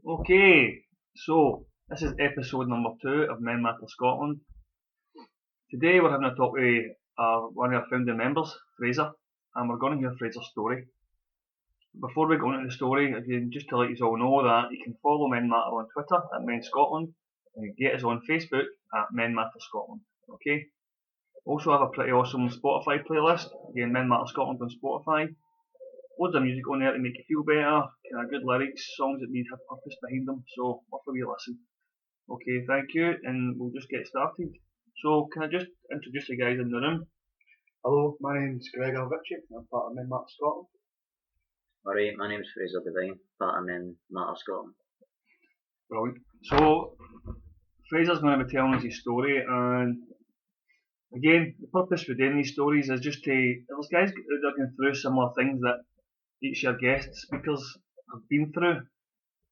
Okay, so this is episode number 2 of Men Matter Scotland. Today we're having a talk with one of our founding members, Fraser, and we're going to hear Fraser's story. Before we go into the story, again, just to let you all know that you can follow Men Matter on Twitter at Men Scotland, and you can get us on Facebook at Men Matter Scotland. Okay. Also have a pretty awesome Spotify playlist. Again, Men Matter Scotland on Spotify. Loads of music on there to make you feel better, kind of good lyrics, songs that need have purpose behind them, so worth a wee listen. Okay, thank you, and we'll just get started. So, can I just introduce the guys in the room? Hello, my name's Gregor Ritchie. I'm part of Men Matter Scotland. Alright, my name's Fraser Devine, part of Men Matter Scotland. Brilliant. So, Fraser's going to be telling us his story, and again, the purpose for doing these stories is just to, there's guys that are going through similar things that each of your guest speakers have been through.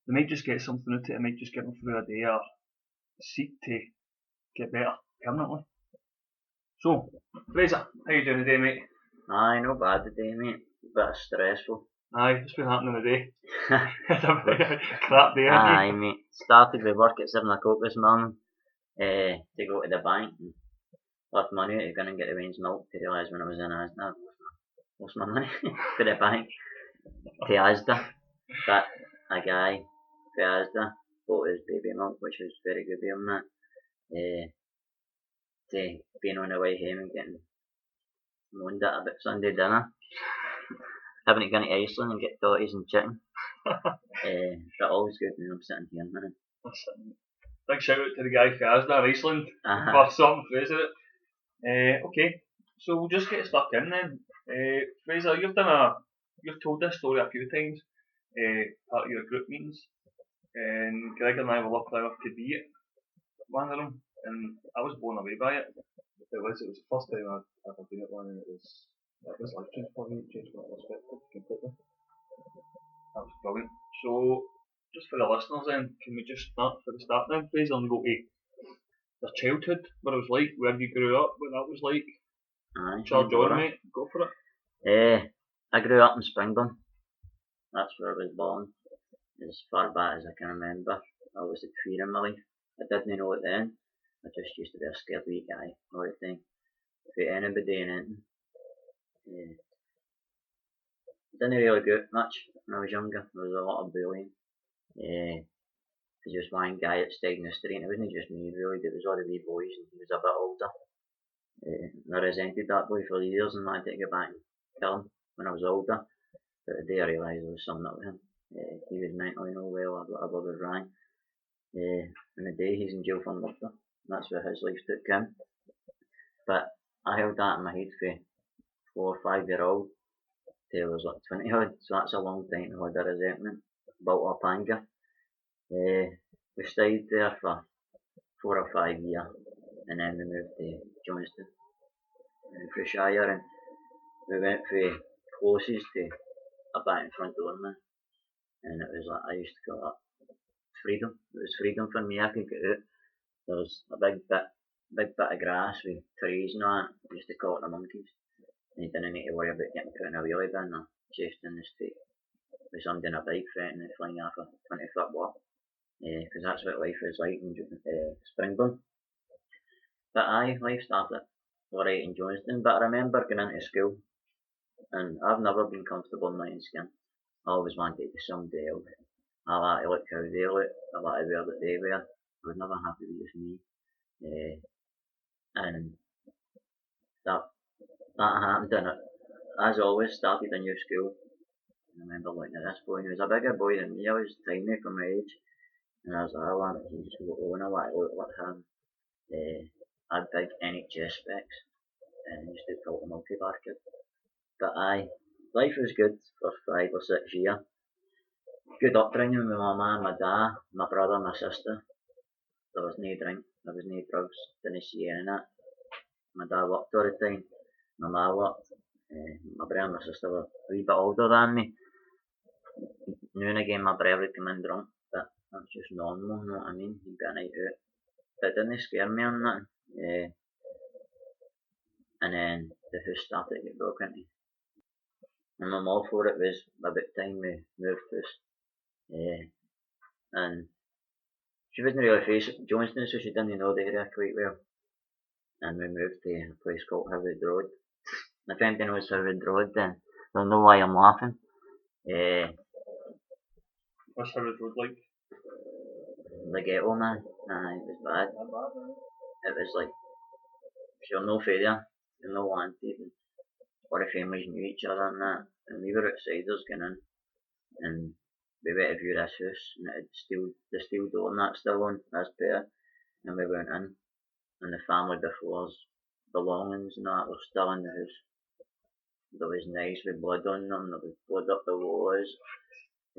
They might just get something out of it, it might just get them through a day or seek to get better permanently. So, Fraser, how you doing today, mate? Aye, no bad today, mate. Bit stressful. Aye, what's been happening today? Had a bit of a crap day, haven't Aye, mate. Started with work at 7 o'clock this morning to go to the bank and left money out to go and get the Wayne's milk to realise when I was in Asda. Lost my money for the bank to Asda. But a guy for Asda bought his baby milk, which was very good of him, that. To being on the way home and getting moaned at about Sunday dinner. Having to go to Iceland and get totties and chicken. But always good when I'm sitting here, man. Big shout out to the guy for Asda, Iceland, Uh-huh. for sorting Fraser out. Okay, so we'll just get stuck in then. Fraser, you've told this story a few times, part of your group meetings, and Greg and I were lucky enough to be at one of them, and I was blown away by it. It was the first time I've ever been at one, and it was life changing for me. It changed my perspective completely. That was brilliant. So, just for the listeners then, can we just start for the start then, Fraser, and go to your childhood, what it was like, where you grew up, what that was like? Aye, Charge no on, bother. mate, go for it. I grew up in Springburn. That's where I was born. As far back as I can remember. I was a fear in my life. I didn't know it then. I just used to be a scared wee guy all the time. For anybody and anything. Didn't really go out much when I was younger. There was a lot of bullying. There's just one guy that stayed in the street, and it wasn't just me really, it was all the wee boys, and he was a bit older. And I resented that boy for years and wanted to go back and kill him when I was older. But the day I realised there was something up with him. He was mentally no well, whatever was wrong. And the day he's in jail for murder. That's where his life took him. But I held that in my head for 4 or 5 year old till I was like 20 odd, so that's a long time to hold a resentment, built up anger. We stayed there for 4 or 5 years, and then we moved to Johnston in Frasers, and we went from closest to a back in front doorman, and it was like, I used to call it freedom. It was freedom for me. I could get out. There was a big bit of grass with trees and all that. We used to call it the monkeys. And you didn't need to worry about getting put in a wheelie bin or chased in the street with somebody on a bike threatening to fling off a 20-foot wall. Because that's what life is like in Springburn. But aye, life started alright in Johnston. But I remember going into school, and I've never been comfortable in my own skin. I always wanted to be somebody else. I like to look how they look. I like to wear what they wear. I was never happy with just me. And that happened, and it, as always, started a new school. I remember looking at this boy, and he was a bigger boy than me. I was tiny for my age, and I was like, I wanted to just go on, I want to look like him. I had big NHS specs, and I used to call the multi-bar kid. But aye, life was good for 5 or 6 years. Good upbringing with my mum, my dad, my brother, my sister. There was no drink, there was no drugs, didn't see any of that. My dad worked all the time, my mum worked. My brother and my sister were a wee bit older than me. Now and again my brother would come in drunk, but that's just normal, you know what I mean? He'd be a night out. But it didn't scare me or nothing. And then the house started to get broke into. And my mum for it was about time we moved house. and she wasn't really from Johnston, so she didn't know the area quite well. And we moved to a place called Howard Road. If anybody knows Howard Road, then they'll know why I'm laughing. What's Howard Road like? The ghetto, man. It was bad. It was like, if you're no failure, you're no wanted, and all the families knew each other and that. And we were outsiders going in, and we went to view this house, and it had the steel door and that still on, this pair. And we went in, and the family before's belongings and that were still in the house. There was knives with blood on them, there was blood up the walls.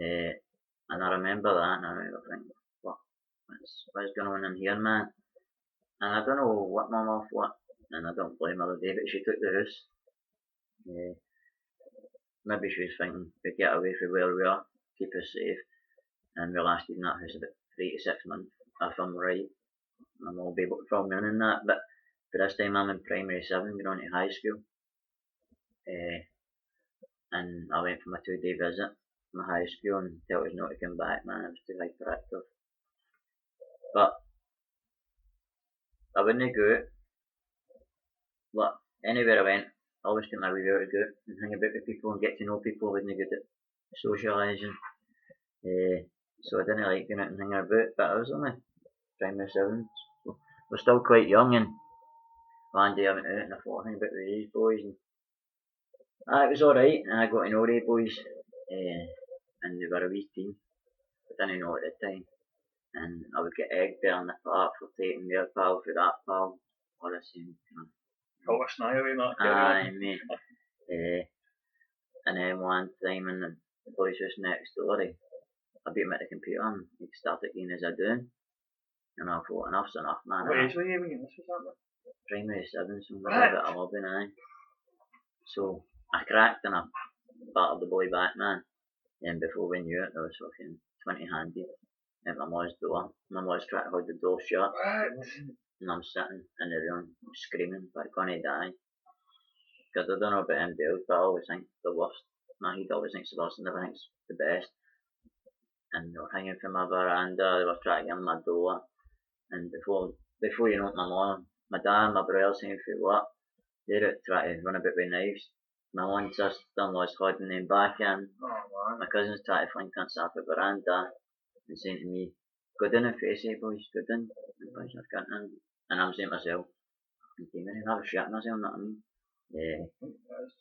And I remember that, and I remember thinking, what's going on in here, man? And I don't know what my mum thought, and I don't blame her today, but she took the house. Maybe she was thinking, we get away from where we are, keep us safe. And we lasted in that house about 3 to 6 months, if I'm right. And I'll be able to fill me in that, but for this time I'm in primary 7, going on to high school. And I went for my 2-day visit to my high school and told us not to come back, man, it was too hyperactive. But I wouldn't go out. Look, anywhere I went, I always took my way out to go out and hang about with people and get to know people. I wasn't good at socialising. So I didn't like going out and hanging about, but I was only primary 7. So we're still quite young, and one day I went out and I thought, hang about with these boys, and it was alright, and I got to know the boys, and they were a wee team. I didn't know at the time. And I would get egged there in the park for taking their pal for that pal, or the same, Oh, a snide away, that. Aye, mate. And then one time in the boys' house next door, I beat him at the computer and he started getting as I do. And I thought, enough's enough, man. What age were you when this was happening? Primary 7, so maybe a bit of 11, aye. So I cracked and I battered the boy back, man. And before we knew it, there was fucking 20 handed at my mum's door. My mum's trying to hold the door shut. And I'm sitting in the room screaming, but I'm gonna die. Because I don't know about anybody else, but I always think the worst. My head always thinks the worst and never thinks the best. And they were hanging from my veranda, they were trying to get in my door. And before you know it, my mum, my dad and my brother saying for what, they're out trying to run about with knives. My one sister-in-law's holding them back in. My cousin's trying to flank us off the veranda and saying to me, go down and face it, boys, go down. And boys are getting in. And I'm saying to myself, I was shitting myself, you know what I mean?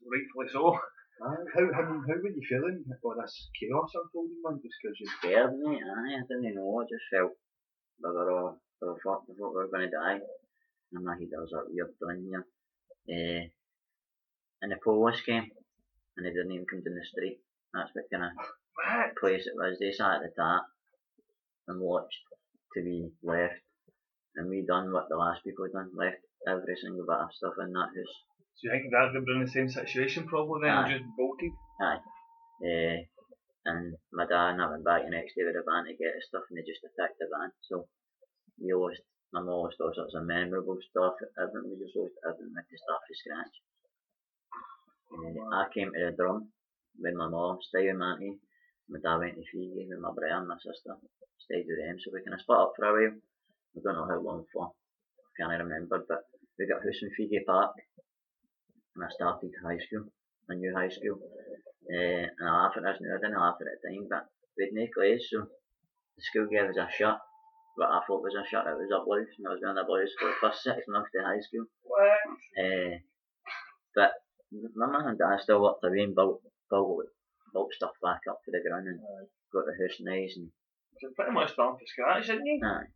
Rightfully so. How were you feeling about this chaos unfolding, man? Just because you Scared, mate. I didn't know. I just felt we thought we were going to die. And my head was like, we're done here. And the police came, and they didn't even come down the street. That's what kind of place it was. They sat at the tap and watched till we left. And we done what the last people done, left every single bit of stuff in that house. So you think that would be in the same situation probably then, Aye. just bolted? Aye. And my dad and I went back the next day with a van to get his stuff and they just attacked the van. So we lost, my mum lost all sorts of memorable stuff, everything, we just lost everything, we had to start from scratch. I came to the drum with my mum, stayed with my auntie. My dad went to Fiji with my brother and my sister, stayed with them, so we kind of split up for a while. I don't know how long for, I can't remember, but we got a house in Fiji Park. And I started high school, a new high school. And I laugh at this now, I didn't laugh at the time, but we had no clays, so the school gave us a shirt. What I thought was a shirt, it was a blouse, and I was wearing a blouse for the first 6 months of high school. But my mum and dad still worked away and built stuff back up to the ground and got the house nice. And So pretty much starting from scratch, didn't you? aye.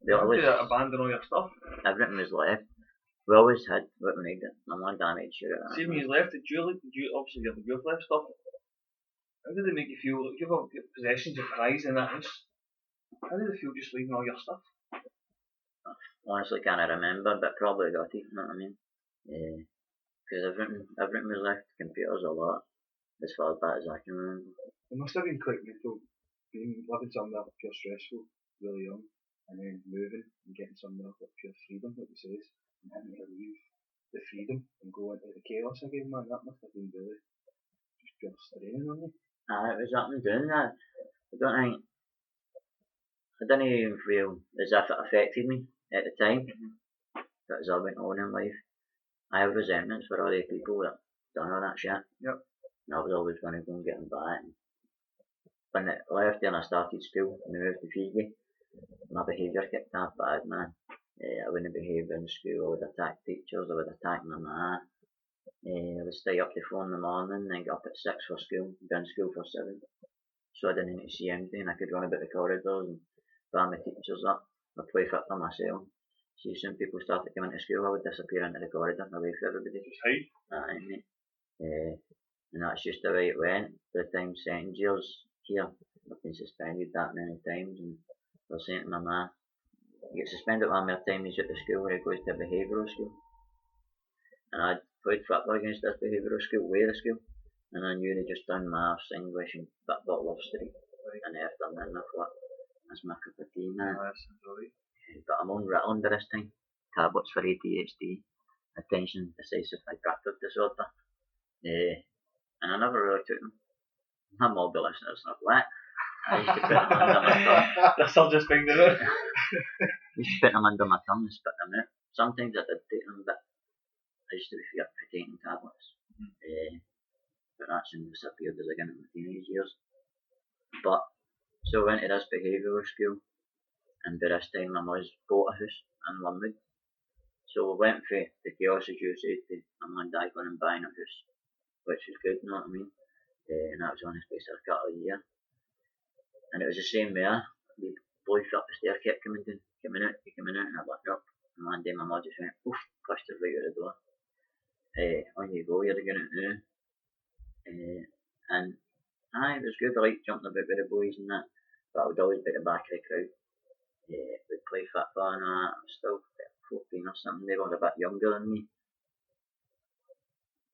You had to abandon all your stuff. Everything was left. We always had what we needed. My mum and dad made sure of that. See, when you left, did you obviously you've left stuff. How did it make you feel? You've got possessions, your prize in that house. How did it feel just leaving all your stuff? Honestly, can't remember, but probably got it, you know what I mean? Because everything was left, computers a lot, as far back as I can remember. it must have been quite brutal living somewhere pure stressful, really young, and then moving and getting somewhere with pure freedom, like you says, and having to leave the freedom and go into the chaos again, man. That must have been really just pure straining on you. It was up and down that. I don't think I didn't even feel as if it affected me at the time, but as I went on in life, I have resentments for other people that done all that shit. Yep. And I was always going to go and get them back. And when I left there and I started school and I moved to Fiji, my behaviour kicked off bad, man. I wouldn't behave in school, I would attack teachers, I would attack my ma. I would stay up to 4 in the morning, then get up at 6 for school, be in school for 7. So I didn't need to see anything, I could run about the corridors and bang the teachers up, or play football myself. See, soon people started coming to school, I would disappear into the corridor away from everybody. Just hide. Mate. And that's just the way it went. The time sentence years here, I've been suspended that many times, and they're saying to my ma, you get suspended one more time he's at the school where he goes to behavioural school. And I played football against this behavioural school, way the school, and I knew they just done maths, English and football love street. And after that, I thought, that's my cup of tea, man. But I'm on Ritalin by this time, tablets for ADHD, attention decisive hyperactive disorder. And I never really took them. My mum will be listening to this, what? I used to put them under my tongue. That's all just being there. I used to put them under my tongue and spit them out. Sometimes I did take them, but I used to be feared for taking tablets. But that's when disappeared as I got into my teenage years. But, so I went to this behavioural school, and by this time my mum's bought a house in Linwood. So we went for the chaos, as you said, to my mum and dad going and buying a house, which was good, you know what I mean? And that was on the space of a couple of years. And it was the same there. The boy up the stair kept coming down, coming out, and I looked up. And one day my mum just went, poof, pushed her right out the door. On you go, you're going out now. And it was good. I liked jumping about with the boys and that, but I would always be at the back of the crowd. We'd play football and that. I was still 14 or something. They were a bit younger than me.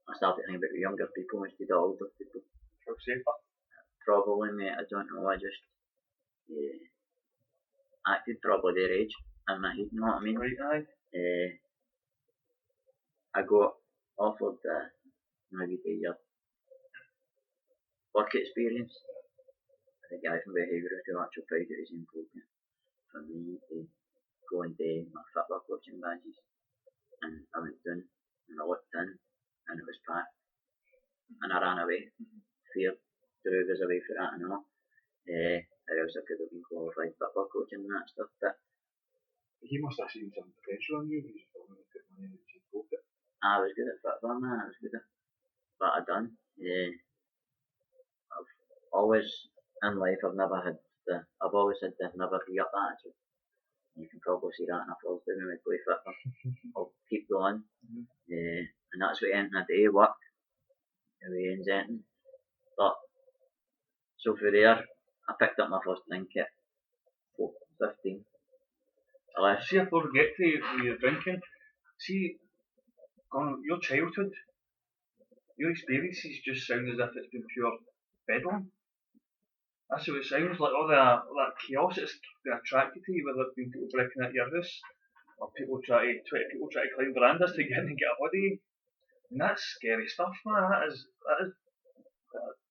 I started thinking about the younger people instead of older people. Feel safer. Probably, mate, I don't know, I just acted probably their age in my head, you know what I mean? Right, aye. I got offered maybe a year work experience. The guy from behavioural school actually paid it as important for me to go and do my football coaching badges. And I went down and I looked in and it was packed. And I ran away. Fear drove us away for that and all. Or else I could have been qualified football coaching and that stuff. But he must have seen some potential in you because you're going to put money in to go for it. I was good at football, man. I was good at what I done. I've always in life I've always had the never give up attitude. You can probably see that in a falls down when we play football. I'll keep going. And that's what ending a day, work. The way ends ending. But so for there, I picked up my first drink at 15. I left. See, before we get to your drinking, see, your childhood, your experiences just sound as if it's been pure bedlam. That's what it sounds like. All that chaos that's been attracted to you, whether it's been people breaking into your house, or 20 people try to climb verandas to get in and get a hold of you. And that's scary stuff, man. That is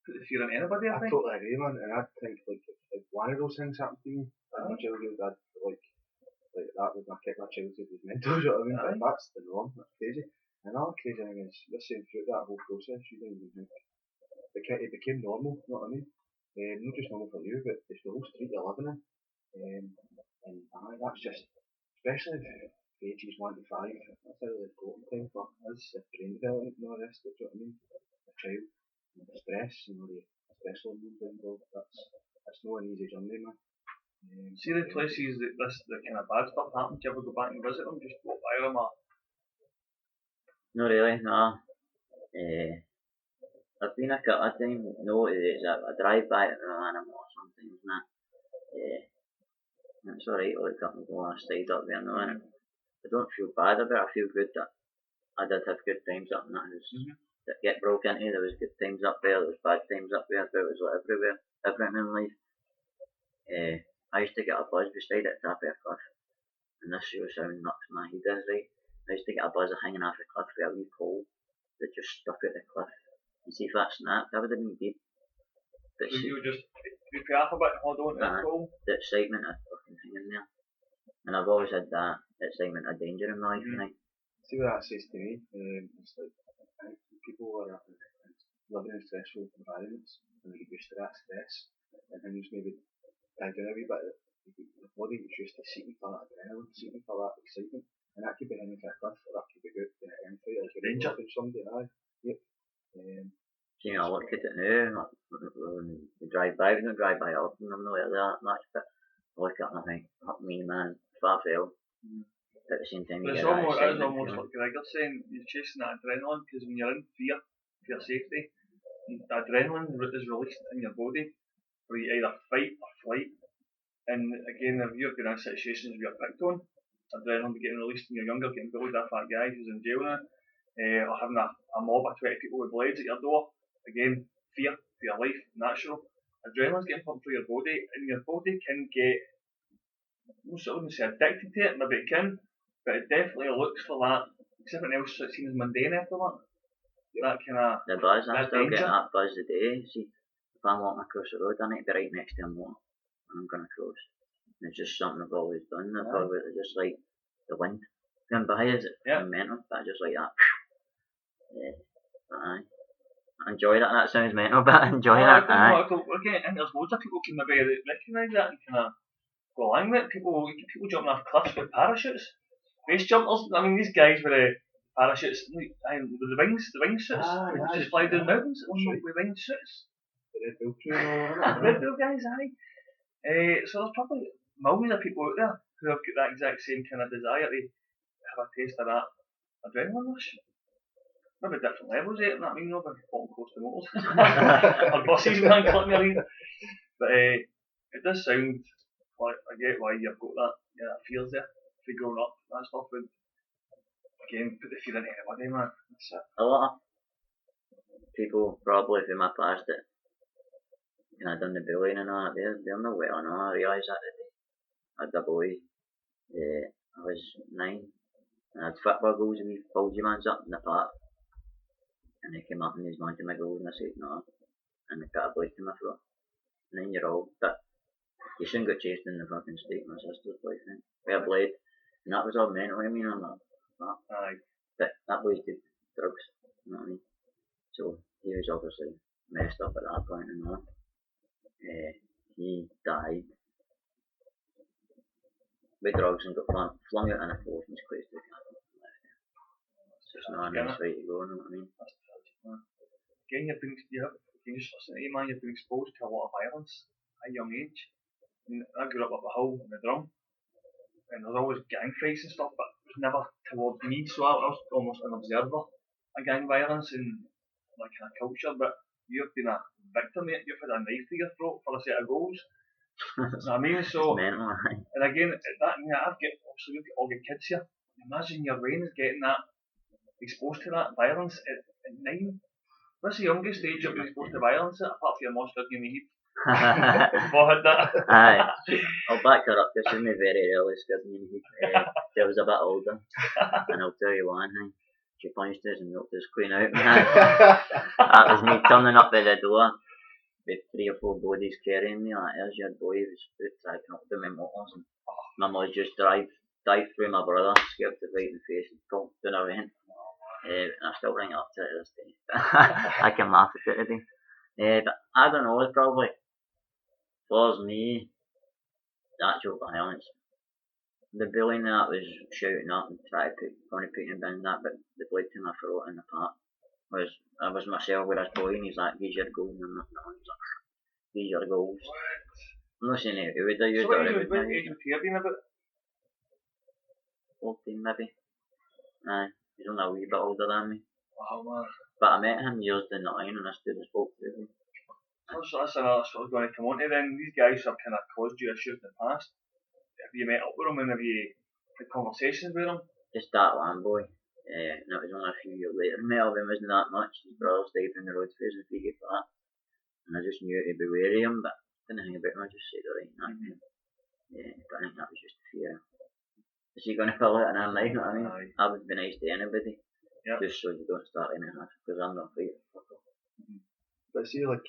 put the fear in anybody, I think. I totally agree, man. And I think like if one of those things happened to me in my childhood, I'd like that would kick my childhood was mental. You know what I mean? But that's the norm. That's crazy. And another crazy thing is you're saying through that whole process, you didn't even think it became normal. You know what I mean? Not just normal for you, but it's the whole street you're living in. And that's just, especially if ages 1 to 5, that's a really important time for us, brain development and all the rest of it. You know what I mean? A child. The stress, the stress hormones involved, that's no an easy journey, man. See the places that the kind of bad stuff happens, do you ever go back and visit them, just walk by them or? Not really, no. I've been a couple of times, no, I drive by it with an animal sometimes, and that. It's alright to look up and go on a side up there, no, and I don't feel bad about it, I feel good that I did have good times up in that house. That get broke into, there was good times up there was bad times up there, but it was like everywhere, everything in life. I used to get a buzz beside it, top of a cliff, and this will sound nuts, my head is right. I used to get a buzz of hanging off the cliff with a wee pole that just stuck out the cliff, and see if that snapped, that would have been deep. So you would just creep off a bit and hold on to that pole? The excitement of And I've always had that excitement of danger in my life, right? See what that says to me, it's like, I think people are living in stressful environments and they get used to that stress and things maybe die down a wee bit. The body gets used to seeking for that adrenaline, seeking for that excitement, and that could be hanging for a cliff or that could be good to a gunfight or Danger. somebody, aye. Yep. See, I look at it now, when we drive by, we don't drive by often, I'm not like that much, but I look at it and I think, fuck me man, if I fell, at the same time you But get that it's excitement almost feeling. like Gregor's saying, you're chasing that adrenaline, because when you're in fear for your safety, the adrenaline is released in your body for you either fight or flight. And again, if you've been in situations where you're picked on, adrenaline getting released when you're younger, getting bullied by that guy who's in jail now, or having a mob of 20 people with blades at your door, again, fear for your life, natural. Adrenaline's getting pumped through your body, and your body can get, I wouldn't say addicted to it, maybe it can, but it definitely looks for that, something else that seems mundane after that. That kind of, The buzz, I that still get danger. that buzz today. See, if I'm walking across the road, I need to be right next to him walking, and I'm going to cross. And it's just something I've always done. I've always, just like the wind going by, is it? Yeah. Mental, but I just like that. Yeah. Aye. I enjoy that. That sounds mental, but I enjoy that. Aye. And there's loads of people can maybe recognise that and kind of go along with it. People jumping off cliffs with parachutes, base jumpers. I mean, these guys with parachutes, with the wingsuits, just fly down mountains with wingsuits. The Red Bull crew and all that. Red Bull guys, aye. So there's probably millions of people out there who have got that exact same kind of desire to have a taste of that adrenaline rush. Maybe different levels of it, I mean, nobody falling close to motors or buses, man, clipping your ear. But it does sound like, I get why you've got that, that fears there, if you're growing up, that stuff would, again, put the fear into anybody, man. That's it. A lot of people probably from my past that kind of done the bullying and all that, they're not well, I know, I realise that today. I had a boy, I was 9, and I had football goals and we bulgy mans up in the park. And he came up and he's wanting my goals and I said no, and he put a blade to my throat. 9-year-old, but he soon got chased in the fucking street, my sister's boyfriend, with a blade, and that was all mental, I mean, I'm not, Aye. but that boy did drugs, you know what I mean? So he was obviously messed up at that point and all. He died with drugs and got flung out in a forest and squeezed to the cabin. It's just not a nice way to go, you know what I mean? That's tragic, man. Again, you've been listening to you, man, you've been exposed to a lot of violence at a young age. I mean, I grew up a Hull in the Drum, and there was always gang fights and stuff, but it was never towards me, so I was almost an observer of gang violence and like kind of culture, but you've been a victim, mate. You've had a knife to your throat for a set of goals. You know what I mean? So, mental, aye. and again, that, I've got, obviously we've got all the kids here. Imagine your brain is getting that, exposed to that violence at 9. What's the youngest age you've been exposed to violence at, apart from your monster in the heap? What had that? Aye, I'll back her up. This is me very early scared me. She was a bit older, and I'll tell you one thing. She punched us and knocked us clean out, man. That was me turning up by the door with 3 or 4 bodies carrying me. Like, there's your boy who's trying to knock down my motors, and my mum just drive through my brother, scared to right in the face and talked down a rent. And I still bring it up to this day. I can laugh at it today. But I don't know, it's probably, for me, the actual violence. The bullying that was shouting up and trying to put in bin that, but the blade to my throat in the park I was myself with this boy and he's like, these your goals, and I'm like, no, he's like, these your goals. I'm not saying who would I use So that. what age would you have been about? 14 maybe. Aye, he's only a wee bit older than me. Wow, man. But I met him years down the line and I stood and spoke to him. That's another sort of going to come on to then. These guys have kind of caused you issues in the past. Have you met up with them and have you had conversations with them? Just that one boy. And it was only a few years later. I met up with him, wasn't that much. His brother stayed in the road Fraser and get back. And I just knew to be wary of him, but didn't think about him, I just said alright, but I think that was just fear. Is he going to pull out an arm knife, you know what I mean? Aye. I would be nice to anybody, just so you don't start any half, because I'm not fighting. But see, like,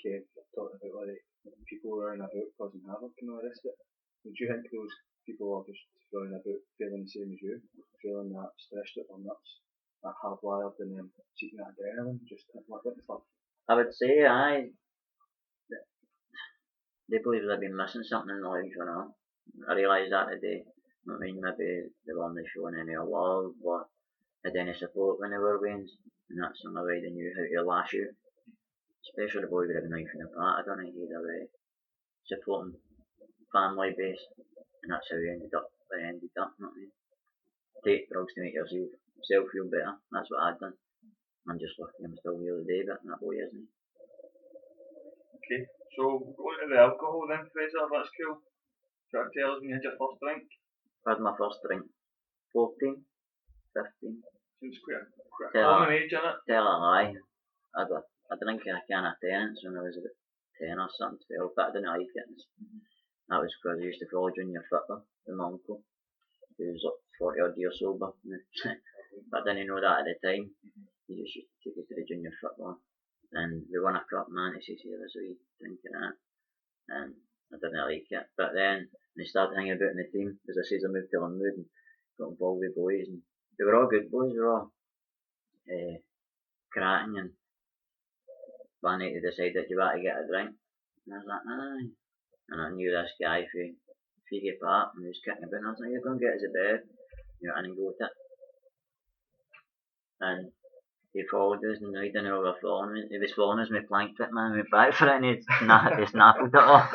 talking about like people running about causing havoc and all the rest of it, would you think those people are just running about feeling the same as you, feeling that stressed out or nuts, that hardwired and then seeking that adrenaline, just what the fuck. I would say they believe they've been missing something in life, you know. I realise that today. I mean, maybe they weren't showing any love or had any support when they were wins, and that's the only way they knew how to lash out. Especially the boy with a knife in the part. I don't think he'd have a supporting family base, and that's how he ended up where he ended up, you know what I mean? Take drugs to make yourself feel better. That's what I'd done. I'm just lucky I'm still here today, but that boy isn't. Okay, so going to the alcohol then, Fraser, that's cool. Do you want to tell us when you had your first drink? I had my first drink 14, 15. Seems quite a Tell common age, isn't it? Tell a lie. I drank a can of Tennent's when I was about 10 or something, 12, but I didn't like it. That was because I used to follow junior football with my uncle, who was up 40 odd years sober. But I didn't know that at the time. He just used to take us to the junior football. And we won a cup, man, he says, here, there's a wee drink of that. And I didn't like it. But then, when I started hanging about in the team, as I says, I moved to Linwood and got involved with boys. And they were all good boys, they were all cracking. And one night they decided that you want to get a drink. And I was like, aye. And I knew this guy from Figgy Park, and he was kicking about, and I was like, you're going to get us a bed. You know, and he go with it. And he followed us, and he didn't know we were following us. He was following us, we planked it, man, we went back for it, and he snaffled it off.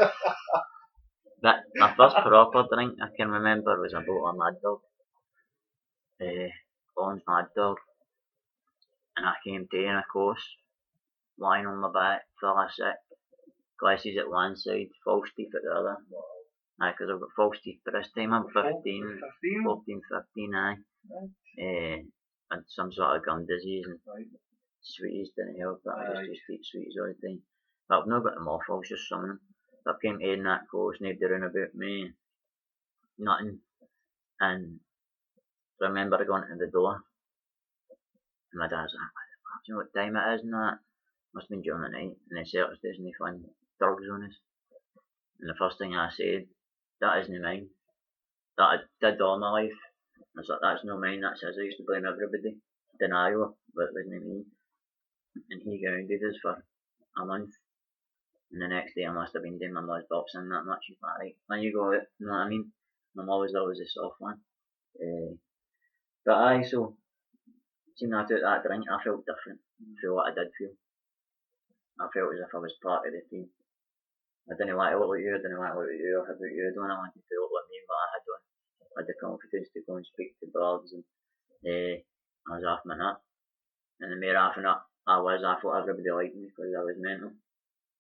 But my first proper drink I can remember was a bottle of Mad Dog. Orange Mad Dog. And I came to in a course, lying on my back, full of sick. Glasses at one side, false teeth at the other. Aye, because I've got false teeth, but this time I'm 15, 14, 15, aye. Had some sort of gum disease and sweeties didn't help, but I just used to eat sweeties all the time. But I've not got them off, I was just some of them. But I came to in that course, nobody around about me, nothing. And I remember going to the door, and my dad's like, do you know what time it is and that? Must have been during the night, and he said, there's no fun drugs on us. And the first thing I said, that isn't mine. That I did all my life. I was like, that's not mine, that's his. I used to blame everybody. Denial, but it wasn't me. And he grounded us for a month. And the next day I must have been doing my mother's boxing that much. He's like, right, when you go out, you know what I mean? My mum was always a soft one. But aye, so, seeing I took that drink, I felt different from what I did feel. I felt as if I was part of the team. I didn't want to look like you, I didn't want to look like you, or how about you doing, I wanted to look like me, but I had the confidence to go and speak to birds, and I was off my nut. And the more off my nut I was, I thought everybody liked me because I was mental.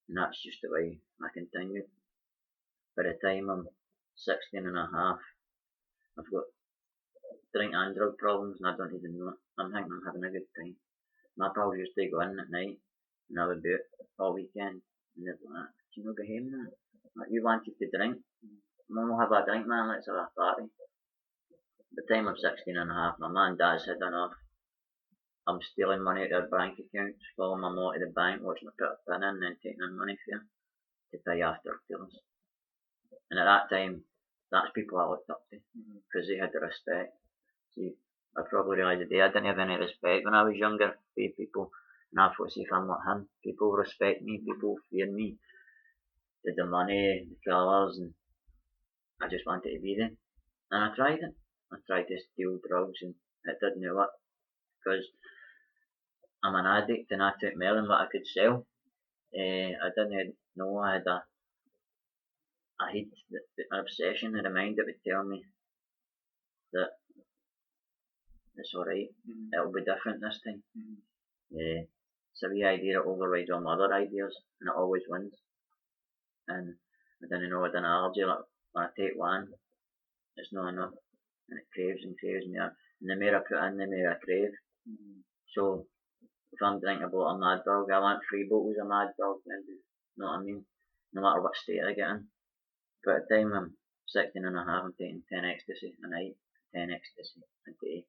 And that's just the way I continued. By the time I'm 16 and a half, I've got drink and drug problems and I don't even know it. I'm thinking I'm having a good time. My pals used to go in at night and I would do it all weekend. And they'd be like, do you not go home now? Like, you wanted to drink? Mum will have a drink, man, let's have a party. By the time I'm 16 and a half, my mum and dad's had enough. I'm stealing money out of their bank accounts, following my mum to the bank, watching her put a pin in and then taking in money for her to pay after dealers. And at that time, that's people I looked up to, because they had the respect. See, I probably realised today I didn't have any respect when I was younger for people, and I thought, see if I'm like him, people respect me, people fear me, the money, the colours, and I just wanted to be them. And I tried it. I tried to steal drugs and it didn't work, because I'm an addict and I took more than what I could sell. I didn't know I had an obsession in the mind that would tell me that it's alright, it'll be different this time. It's a wee idea that overrides all my other ideas and it always wins. And I didn't know I had an allergy, like when I take one, it's not enough and it craves and craves me up. And the more I put in, the more I crave. So if I'm drinking a bottle of Mad Dog, I want 3 bottles of Mad Dog, maybe, you know what I mean? No matter what state I get in. But at the time I'm 16 and a half, I'm taking 10 ecstasy a night, 10 ecstasy a day.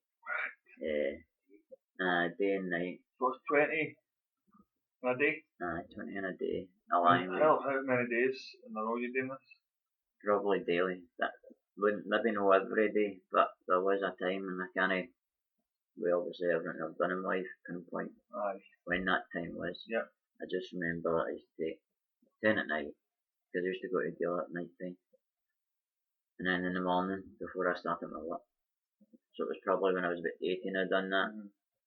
Day and night. So it's 20 in a day? 20 in a day. Alignment. How many days in a row are you doing this? Probably daily. But wouldn't maybe know every day, but there was a time and I can't, well, obviously everything I've done in life pinpoint Aye. when that time was. Yep. I just remember I used to take 10 at night, because I used to go to jail at night time, and then in the morning before I started my work. So it was probably when I was about 18 I'd done that.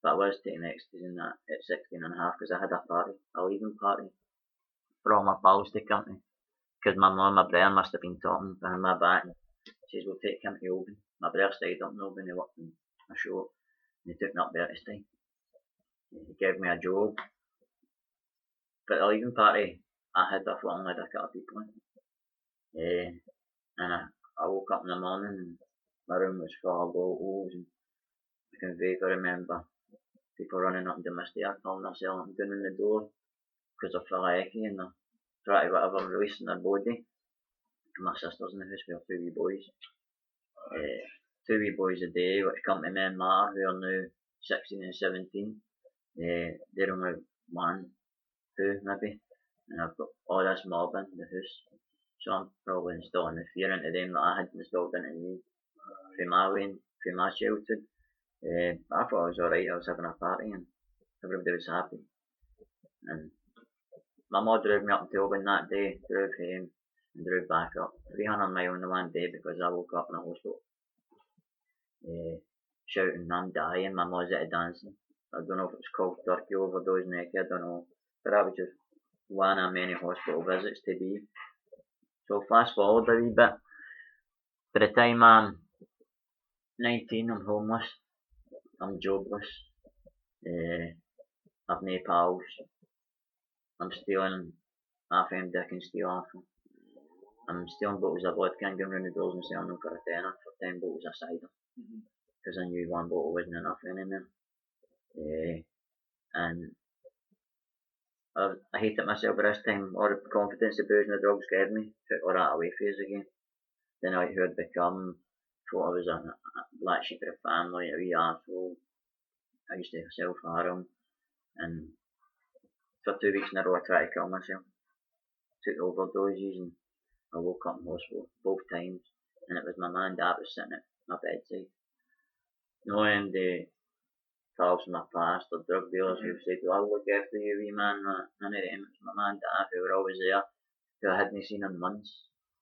But I was taking ecstasy in that at 16 and a half, because I had a party, a leaving party, for all my pals to come to. Because my mum and my brother must have been talking behind my back. She says, we'll take him to Oban. My brother stayed up in Oban, he worked in a shop, and he took me up there to stay. He gave me a job. But the leaving party, I had a fling with a couple of people in. And I woke up in the morning and my room was full of bottles, and I can vaguely remember people running up to my stair, calling themselves and down in the door because they're full of ecky and they're trying to whatever releasing their body. And my sister's in the house with her two wee boys. Two wee boys a day, which come to men matter, who are now 16 and 17. They're only 1, 2 maybe. And I've got all this mob in the house. So I'm probably installing the fear into them that I had installed into me from my childhood. I thought it was alright, I was having a party and everybody was happy. And my mum drove me up to Oban that day, drove home and drove back up 300 miles in the one day because I woke up in a hospital. Shouting, I'm dying, my mum's at dancing. I don't know if it was called turkey overdose neck, I don't know. But that was just one of many hospital visits to be. So fast forward a wee bit. By the time I'm 19, I'm homeless. I'm jobless. I've no pals. I'm stealing half them dick and steal half them. I'm stealing bottles of vodka and going round the doors and selling them for a tenner for 10 bottles of cider. Because I knew one bottle wasn't enough anymore. And I hated myself by this time. All the confidence the booze and the drugs gave me took all that away from us again. Then I who I'd become, thought I was a black sheep of the family, a wee arsehole. I used to self-harm, and for 2 weeks in a row I tried to kill myself. Took overdoses and I woke up in hospital both times, and it was my man and dad was sitting at my bedside. Knowing the pals from my past or drug dealers who said, well, I'll look after you, wee man, none of them. It was my man and dad who were always there, who I hadn't seen in months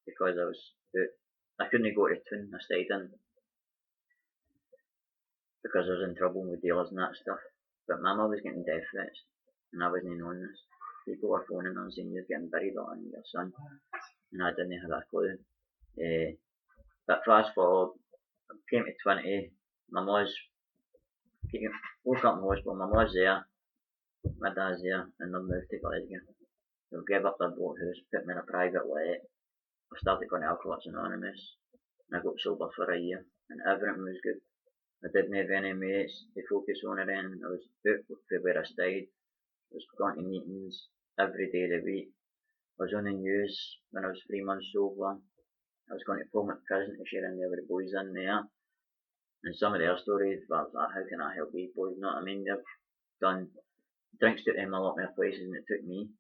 because I couldn't go to town, I stayed in because I was in trouble with dealers and that stuff. But my mum was getting death threats and I wasn't knowing this. People were phoning and saying you're getting buried on your son, and I didn't have a clue. But fast forward, I came to 20, my mum's woke up in hospital, my mum's there, my dad's there, and they moved to Glasgow. They gave up their boat house, put me in a private let. I started going to Alcoholics Anonymous, and I got sober for a year, and everything was good. I didn't have any mates to focus on or anything. I was out for where I stayed. I was going to meetings every day of the week. I was on the news when I was 3 months sober. I was going to Pullman prison to share in there with the boys in there. And some of their stories were like, how can I help these boys? You know what I mean? They've done drinks took them a lot more places than it took me.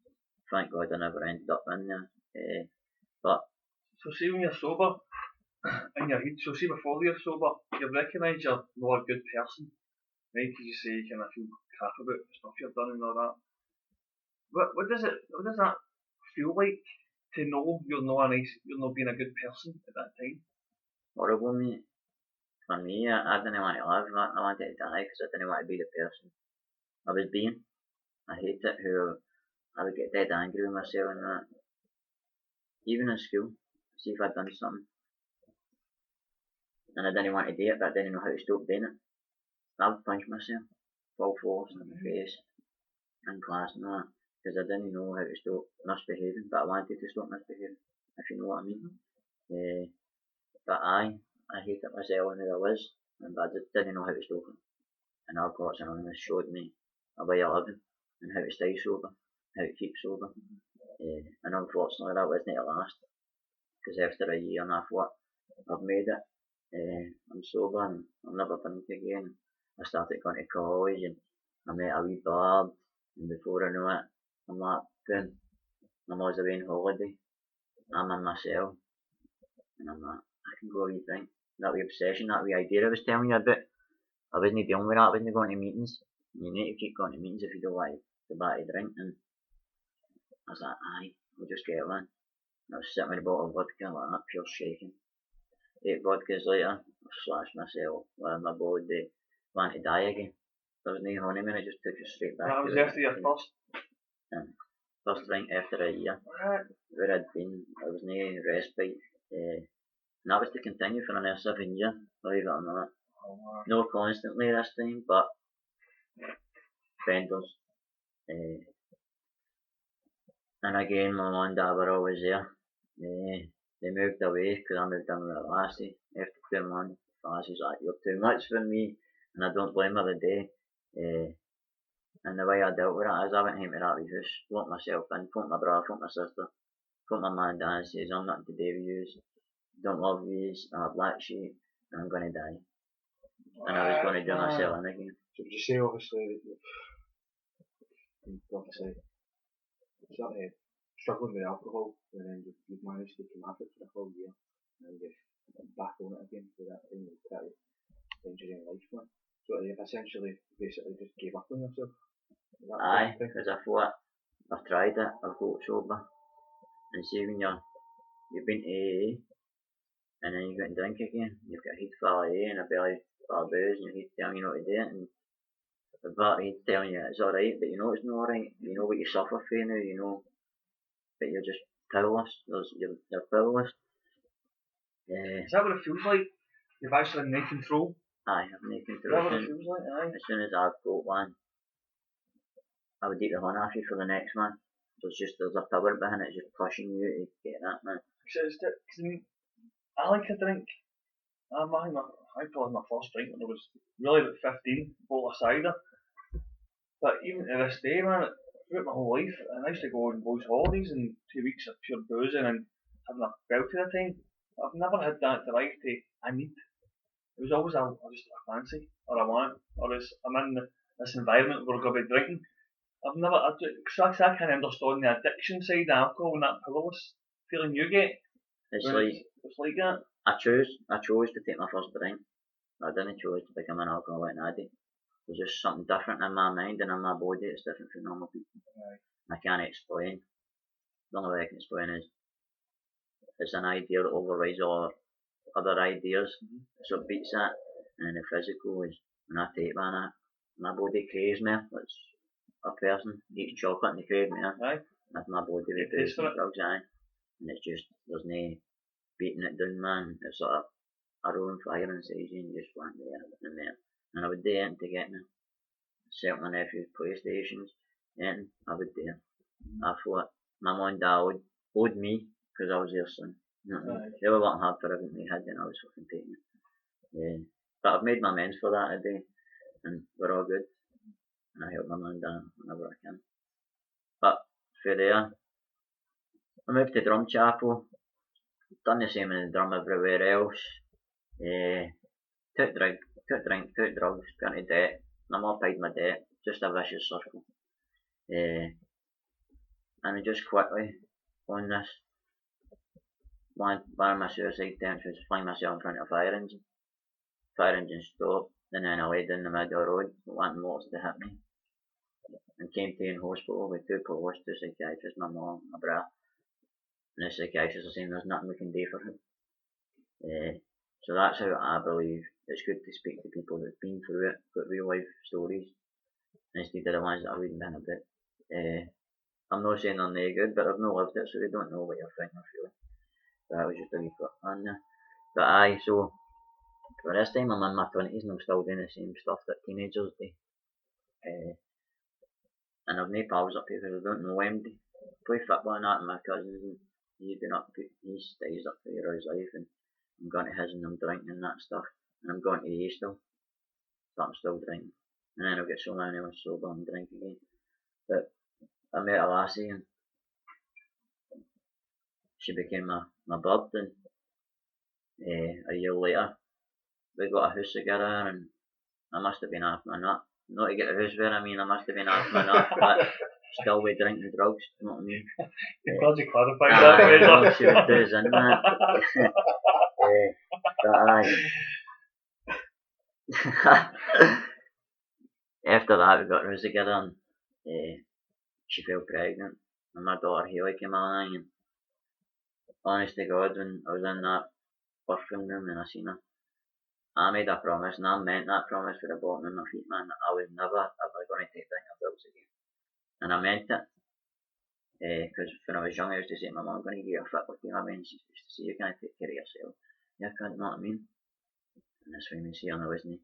Thank God I never ended up in there. But so see when you're sober, in your head, so see before you're sober, you recognise you're not a good person, right? Because you say you kind of feel crap about the stuff you've done and all that. What does that feel like to know you're not being a good person at that time? horrible, mate. For me, I didn't want to live. I wanted to die because I didn't want to be the person I was being. I hated who I would get dead angry with myself and that. Even in school, see if I'd done something. And I didn't want to do it, but I didn't know how to stop doing it. I would punch myself, full force in the face, in class and that, because I didn't know how to stop misbehaving, but I wanted to stop misbehaving, if you know what I mean. But I hated myself and who I was, but I didn't know how to stop it. And Alcoholics Anonymous showed me a way of living and how to stay sober, how to keep sober. And unfortunately that wasn't to last, because after a year and a half work, I've made it. I'm sober and I'll never drink again. I started going to college and I met a wee bard, and before I know it, I'm like, boom, I'm always away on holiday. I'm in my cell, and I'm like, I and go a wee drink. That wee obsession, that wee idea I was telling you about, I wasn't dealing with that, I wasn't going to meetings. You need to keep going to meetings if you don't like to buy a drink, and I was like, aye, we'll just get one. And I was sitting with a bottle of vodka like that, pure shaking. 8 vodkas later, I slashed myself with my body, wanted to die again. There was no honeymoon, I just took it straight back. That was after your first. First drink after a year. Where I'd been, there was no respite. And that was to continue for another 7 years, believe it or not. Oh, wow. No constantly this time, but vendors. And again, my mum and dad were always there. They moved away because I moved in with a lassie after 2 months. The lassie's like, you're too much for me, and I don't blame her the day. And the way I dealt with it is I went home to that wee house, locked myself in, phoned my brother, phoned my sister, phoned my mum and dad and says, I'm not to do with yous, don't love yous, I'm a black sheep, and I'm going to die. And I was going to do myself in again. So would you say obviously that you've obviously started struggling with alcohol and then you've managed to come off it for a whole year and you've back on it again for that thing you've tried to end your life with. So you've essentially basically just gave up on yourself. Aye, because I thought, I've tried it, I've got sober. And see when you've been to AA and then you go and drink again, you've got a head full of AA and a belly full of booze and your head's telling you not to do it, and the back head's telling you it's alright, but you know it's not alright, you know what you suffer for now, you know, but you're just powerless, you're powerless. Is that what it feels like? You've actually no control? Aye, I've no Is control. that what it feels like? Aye. As soon as I've got one, I would eat the one after for the next one. There's a power behind it, just pushing you to get that, man. I like a drink. I probably had my first drink when I was really about 15, bottle of cider. But even to this day, man, throughout my whole life, and I used to go on boys' holidays and 2 weeks of pure boozing and having a belt at a time. I've never had that drive to, I need. It was always just a fancy, or I want, or I'm in this environment where we're going to be drinking. I can't understand the addiction side of alcohol and that powerless feeling you get. It's like that. I chose to take my first drink. I didn't choose to become an alcoholic addict. There's just something different in my mind and in my body that's different from normal people. Right. I can't explain. The only way I can explain is it's an idea that overrides all other ideas. So it beats that. And the physical is when I take one, my body craves me. It's a person eats chocolate and they crave me. Right. That's my body with booze and drugs, aye. And it's just, there's no beating it down, man. It's sort of a rolling fire inside you and you just want there and there. And I would do anything to get me. Sell my nephew's PlayStations, anything, I would do. I thought my mum and dad owed me because I was their son. You know what I mean? They were working hard for everything they had and I was fucking taking it. Yeah. But I've made my amends for that today and we're all good. And I help my mum and dad whenever I can. But for there, I moved to Drum Chapel, done the same in the drum everywhere else. Took drink, took drugs, got into debt. My mum paid my debt, just a vicious circle. And I just quickly, on this, one of my suicide attempts was flying myself in front of a fire engine. Fire engine stopped, and then I laid in the middle of the road, wanting lots to hit me. And came to in hospital with 2 police, 2 psychiatrists, my mum, my brother. And the psychiatrists are saying there's nothing we can do for him. So that's how I believe it's good to speak to people that've been through it, got real life stories, instead of the ones that I've reading down about. I'm not saying they're no good, but I've not lived it, so they don't know what you're thinking or feeling. So that was just a wee bit on there. But aye, so for this time I'm in my 20s and I'm still doing the same stuff that teenagers do. And I've no pals up here because I don't know anybody. I play football and that and my cousins, and he stays up for his life, and I'm going to his and I'm drinking and that stuff. And I'm going to A still, but I'm still drinking. And then I'll get so many hours sober and drink again. But I met a lassie and she became my bud, and a year later we got a house together and I must have been off my nut. Not to get a house where I mean I must have been off my nut, but still with drinking drugs, you know what I mean? You're glad you clarified that, Fraser. She would do us in that. But aye. After that, we got Rosie together and she fell pregnant. And my daughter Haley came along, and honest to God, when I was in that birthing room and I seen her, I made a promise, and I meant that promise with the bottom of my feet, man, that I was never ever going to take down bills again. And I meant it. Because when I was young, I used to say to my mum, I'm going to get you a fit with you. I mean, she used to say, you can't take care of yourself. Yeah, I can't, know what I mean? And that's when we see her now, isn't he?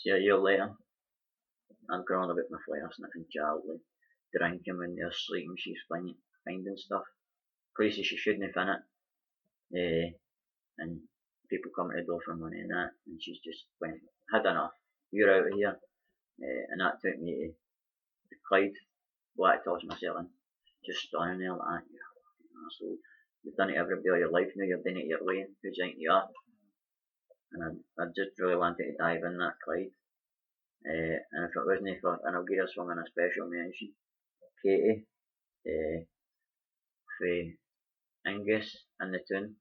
See, a year later, I'm crawling about my fire, sniffing childly, drinking when they're sleeping, she's finding stuff, places she shouldn't have found it, and people coming to the door for money and that, and she's just went, had enough, you're out of here, and that took me to Clyde, what I tossed myself in, just standing there like that, you're a fucking arsehole, you've done it every day of your life, now you're doing it your way, who do you think you are? And I just really wanted to dive in that Clyde. And if it wasn't for, and I'll give her someone a special mention, Katie, for Angus and the Tune.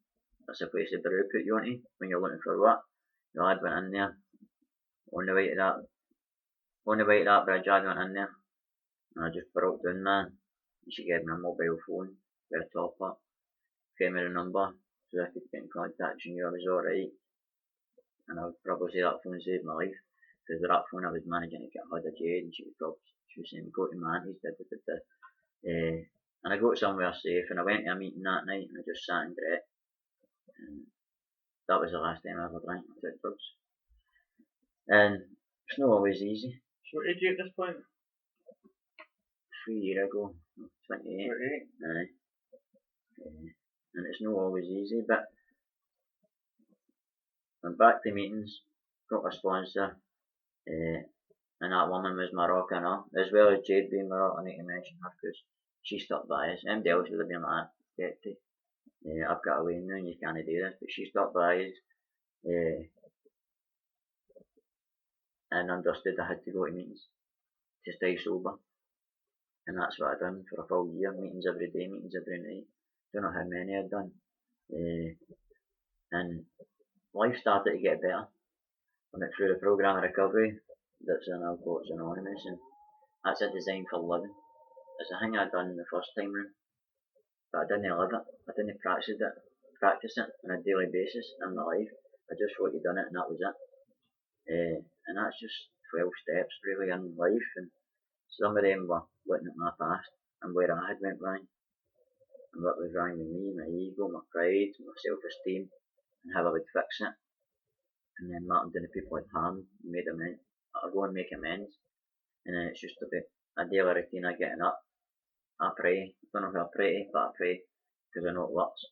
That's a place the brew put you onto when you're looking for what. The lad went in there, on the way to that bridge, I went in there, and I just broke down, man, and she gave me a mobile phone with a top up, gave me the number, so I could get in contact, she knew I was alright, and I would probably say that phone saved my life. Because with that phone I was managing to get hold of Jade, and she was saying, go to Manty's, and I got somewhere safe, and I went to a meeting that night, and I just sat and drank, and that was the last time I ever drank or took drugs. And it's not always easy. So what age are you at this point? 3 years ago, 28. 28. Aye. And it's not always easy, but went back to meetings, got a sponsor, and that woman was Moroccan, as well as Jade being Moroccan. I need to mention her because she stuck by us. Anybody else would have been like, get to. I've got away now and you can't do this, but she stuck by us, and understood I had to go to meetings to stay sober, and that's what I've done for a full year. Meetings every day, meetings every night. Don't know how many I've done, and life started to get better. I went through the program of recovery that's in Alcoholics Anonymous, and that's a design for living. It's a thing I done the first time round, but I didn't live it. I didn't practice it on a daily basis in my life. I just thought you done it and that was it. And that's just 12 steps really in life, and some of them were looking at my past and where I had went wrong, and what was wrong with me, my ego, my pride, my self-esteem, and how I would fix it. And then Martin to the people I'd harmed, made amends. I'll go and make amends, and then it's just a bit a daily routine of getting up. I pray. I don't know if I pray, but I pray because I know it works.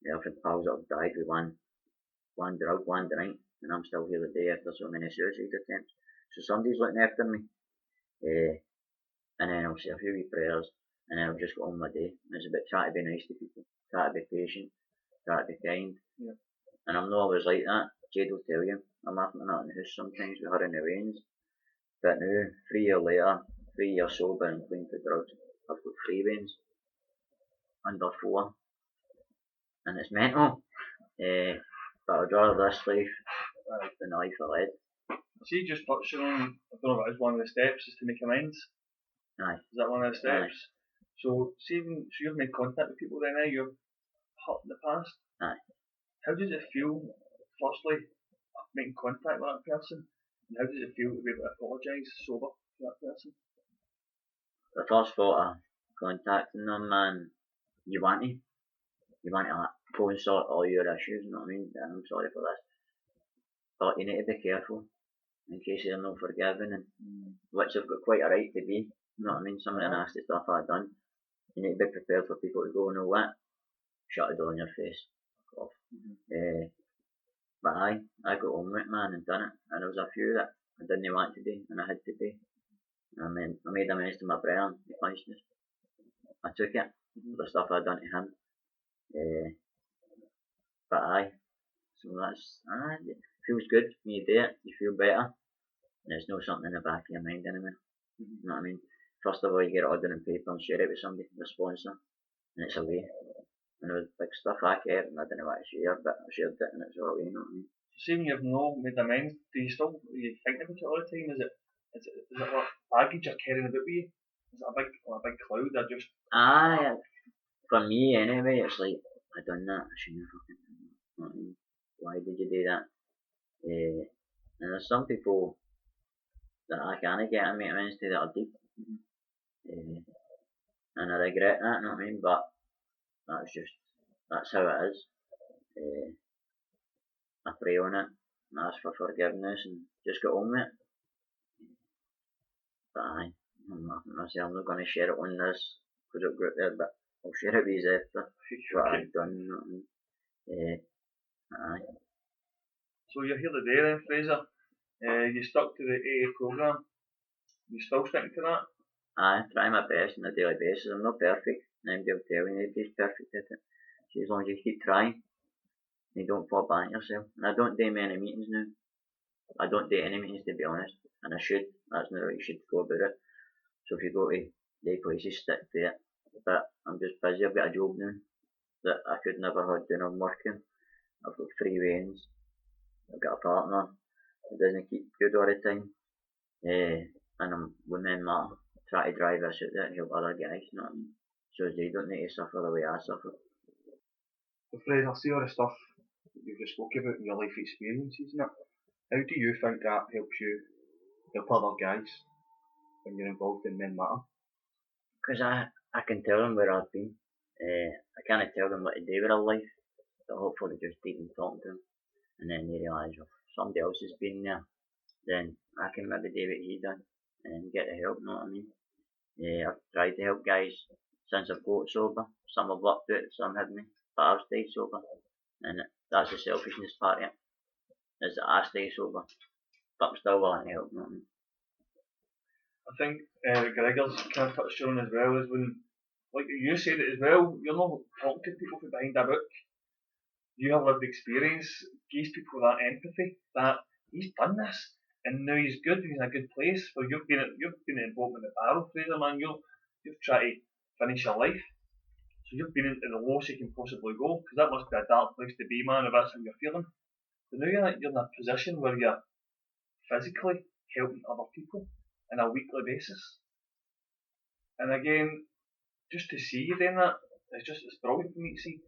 I've had pals that have died with one drug, one drink, and I'm still here today after so many suicide attempts. So somebody's looking after me. And then I'll say a few wee prayers, and then I'll just go on my day. And it's about trying to be nice to people, try to be patient, try to be kind. Yeah. And I'm not always like that. Jade will tell you, I'm laughing at in the house sometimes with her in the rains. But now, 3 years later, 3 years sober and clean for drugs, I've got 3 veins, under 4, and it's mental. But I'd rather this life than the life I led. See, just touching on, I don't know if it is one of the steps, is to make amends. Aye. Is that one of the steps? Aye. So, so you've made contact with people then now, you've hurt in the past. Aye. How does it feel, firstly, making contact with that person, and how does it feel to be able to apologise sober to that person? The first thought of contacting them, man, you want to like go and sort all your issues, you know what I mean? And I'm sorry for this, but you need to be careful in case you're not forgiven, and which I've got quite a right to be, you know what I mean? Some of the nasty stuff I've done, you need to be prepared for people to go, you know what, shut the door in your face, fuck off. But I got on with it, man, and done it, and there was a few that I didn't want to do, and I had to do. I made amends to my brother, he punched us. I took it, for the stuff I'd done to him. But so it feels good when you do it, you feel better. And it's not something in the back of your mind anymore. You know what I mean? First of all, you get it ordered in paper and share it with somebody, the sponsor, and it's away. And there was big stuff I kept and I didn't want to share, but I shared it and it's all away, you know what I mean? So when you've no made amends, do you still think about it all the time? Is it what baggage you're carrying about with you? Is it a big cloud or just Aye, for me anyway, it's like, I done that, I shouldn't have fucking done that, you know what I mean? Why did you do that? And there's some people that I can't get amends to that are deep. And I regret that, you know what I mean? But that's how it is. I pray on it and ask for forgiveness and just get on with it. But aye, I'm not going to share it on this group there, but I'll share it with you after what I've done, you know what I mean? Aye. So you're here today then, Fraser. You stuck to the AA programme. You still sticking to that? I try my best on a daily basis. I'm not perfect. Nobody will tell you nobody's perfect at it. So as long as you keep trying, you don't fall back on yourself. And I don't do many meetings now. I don't do any meetings to be honest. And I should. That's not how you should go about it. So if you go to the places, stick to it. But I'm just busy. I've got a job now that I could never have done. I'm working. I've got 3 weigh-ins. I've got a partner who doesn't keep good all the time. And I'm with men matter. Try to drive this out there and help other guys, you know what I mean? So they don't need to suffer the way I suffer. So Fraser, see all the stuff that you've just spoke about in your life experiences and that. How do you think that helps you help other guys when you're involved in Men Matter? Because I can tell them where I've been. I can't tell them what to do with their life. So hopefully just even talk to them. And then they realise if somebody else has been there, then I can maybe do what he done and get the help, you know what I mean? I've tried to help guys since I've got sober. Some have worked out, some haven't. But I've stayed sober. And that's the selfishness part of it. Is that I stay sober. But I'm still willing to help, you know what I mean? I think Gregor's kind of touched on as well is when, like you said it as well, you're not talking to people from behind a book. You have lived experience, gives people that empathy that he's done this and now he's good, he's in a good place. Where you've been involved in the barrel, Fraser, man. You've tried to finish your life. So you've been in the lowest you can possibly go, because that must be a dark place to be, man, if that's how you're feeling. But now you're in a position where you're physically helping other people on a weekly basis. And again, just to see you doing that, it's brilliant for me to see.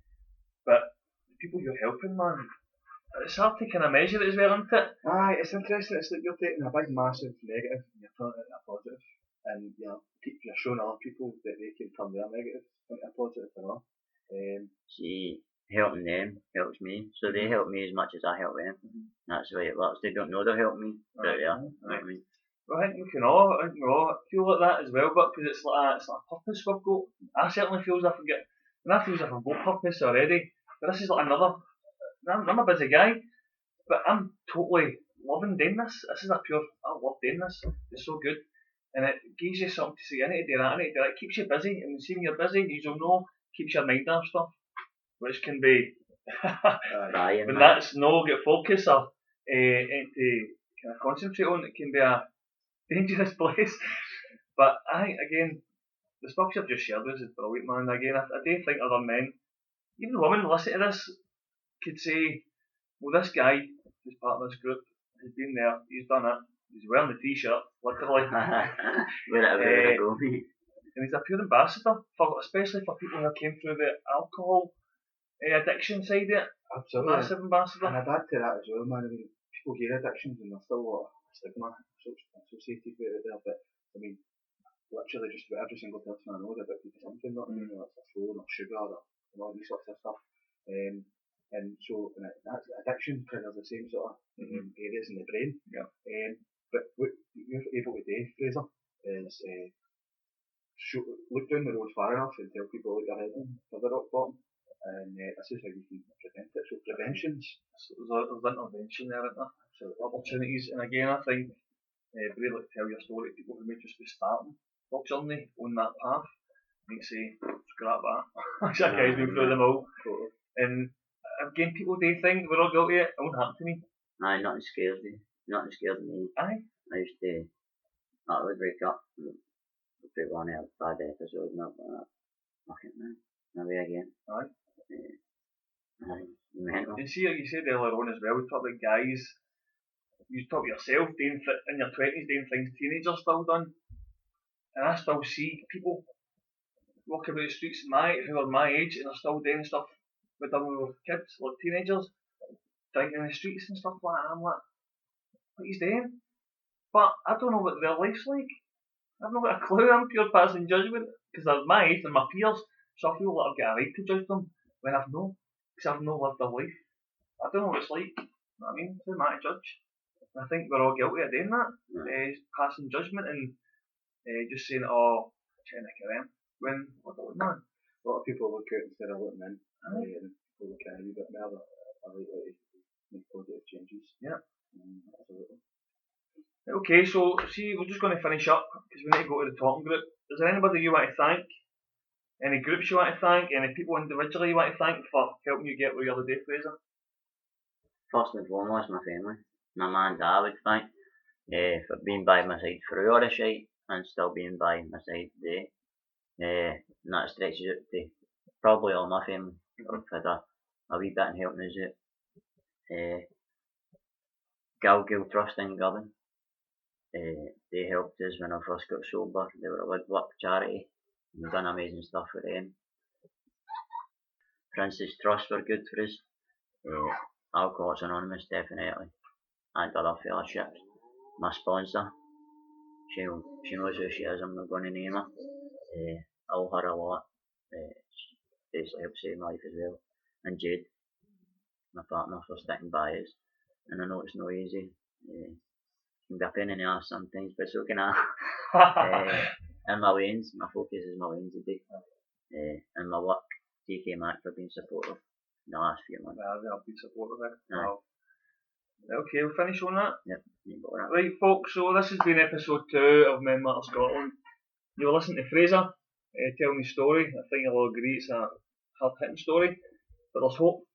But the people you're helping, man, it's hard to kind of measure it as well, isn't it? Aye, it's interesting. It's like you're taking a big, massive negative and you're turning it into a positive. And you're showing other people that they can turn their negative into a positive, you know. See, helping them helps me. So they help me as much as I help them. That's the way it works. They don't know they're helping me, but yeah, you know what I mean? Well, I think we can all feel like that as well, but because it's like a purpose we've got. I certainly feel as if I feel as if I've got purpose already. But this is like another. I'm a busy guy, but I'm totally loving doing this. This is I love doing this. It's so good, and it gives you something to say. I need to do that. I need to do that. It keeps you busy, and see when you're busy, you'll know. Keeps your mind off stuff, which can be when that's no get focus or to kind of concentrate on. It can be a dangerous place. But again, the stuff you've just shared with us is brilliant, man. Again, I do think other men, even women, listen to this, could say, well, this guy who's part of this group has been there, he's done it, he's wearing the t-shirt, literally. And he's a pure ambassador, especially for people who came through the alcohol addiction side of it. Absolutely. Massive ambassador. And I'd add to that as well, man. I mean, people hear addictions and there's still a lot of stigma associated with it there, but I mean, literally just about every single person I know is addicted to something, not you know, it's a phone or sugar or all these sorts of stuff. And so that's addiction triggers the same sort of areas in the brain. Yeah. But what you're able to do, Fraser, is look down the road far enough and tell people that you're heading for the rock bottom. And this is how you can prevent it. So preventions. So there's intervention there, isn't there? So opportunities. And again, I think be able to tell your story to people who may just be starting their journey on that path. You can say, scrap that. That guy's been through them all. And again, people do think we're all guilty. It won't happen to me. Aye, nothing scares me. Nothing scares me. Aye. I used to, I would wake up and put one out bad episode and up like that. Fuck it, man. Maybe again. Aye. Mental. You see, like you said earlier on as well, we talk about guys, you talk about yourself doing in your 20s doing things teenagers still done, and I still see people walking about the streets who are my age and are still doing stuff with other kids, like teenagers, drinking in the streets and stuff like that. I'm like, what he's doing? But I don't know what their life's like. I've not got a clue. I'm pure passing judgment because they're my age and my peers, so I feel like I've got a right to judge them when I've not, because I've not lived their life. I don't know what it's like. You know what I mean? Who am I to judge? And I think we're all guilty of doing that, passing judgment and just saying, oh, trying to get them. When, what the man? A lot of people look out instead of looking in, and people look at a wee bit now that are likely to make positive changes. Yeah. Absolutely. Okay, so see, we're just going to finish up because we need to go to the talking group. Is there anybody you want to thank? Any groups you want to thank? Any people individually you want to thank for helping you get where you're today, Fraser? First and foremost, my family. My man and dad I would thank for being by my side through all the shite and still being by my side today. And that stretches out to probably all my family. I've had a wee bit in helping us out. Gilgill Trust in Govan. They helped us when I first got sober. They were a woodwork charity. We've done amazing stuff for them. Prince's Trust were good for us. Alcoholics Anonymous definitely. And other fellowships. My sponsor, she knows who she is, I'm not going to name her. I owe her a lot. She basically helped save my life as well. And Jade, my partner, for sticking by us. And I know it's not easy. It can be a pain in the arse sometimes, but so can I. And my lanes, my focus is my lanes today. And my work, TK Mac for being supportive in the last few months. Yeah, I've been supportive of it. Wow. Okay, we'll finish on that. Yep, you got that. Right, folks, so this has been episode 2 of Men Matter Scotland. You were listening to Fraser telling his story. I think you'll all agree it's a hard-hitting story, but there's hope.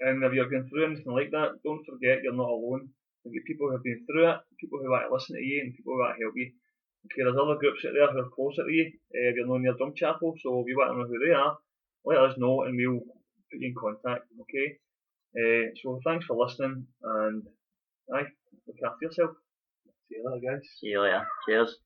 And if you're going through anything like that, don't forget you're not alone. There'll be people who have been through it, people who want to listen to you, and people who want to help you. Okay, there's other groups out there who are closer to you if you're not near Drum Chapel, so if you want to know who they are, let us know and we'll put you in contact, okay? So thanks for listening, and look after yourself. See you later, guys. See you later. Cheers.